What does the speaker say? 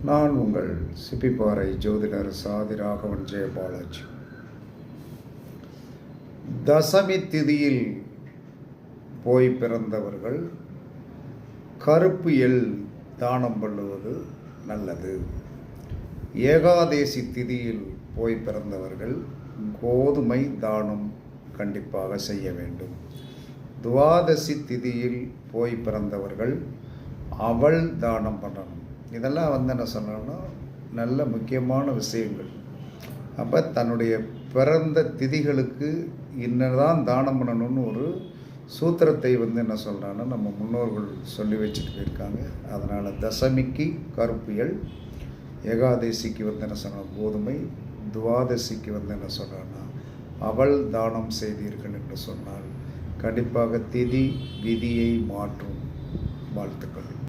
நான் உங்கள் சிப்பிப்பாறை ஜோதிடர் சாதி ராகவன் ஜெயபாலாஜி. தசமி திதியில் போய் பிறந்தவர்கள் கருப்பு எள் தானம் பண்ணுவது நல்லது. ஏகாதேசி திதியில் போய் பிறந்தவர்கள் கோதுமை தானம் கண்டிப்பாக செய்ய வேண்டும். துவாதசி திதியில் போய் பிறந்தவர்கள் அவல் தானம் பண்ணணும். இதெல்லாம் என்ன சொன்னோன்னா நல்ல முக்கியமான விஷயங்கள். அப்போ தன்னுடைய பிறந்த திதிகளுக்கு இன்னதான் தானம் பண்ணணும்னு ஒரு சூத்திரத்தை என்ன சொல்கிறான்னா நம்ம முன்னோர்கள் சொல்லி வச்சுட்டு போயிருக்காங்க. அதனால் தசமிக்கு கருப்பு எள், ஏகாதசிக்கு என்ன சொன்னால் கோதுமை, துவாதசிக்கு என்ன சொல்கிறான்னா அவள் தானம் செய்தீர்கள் என்று சொன்னால் கண்டிப்பாக திதி விதியை மாற்றும். வாழ்த்துக்கள்.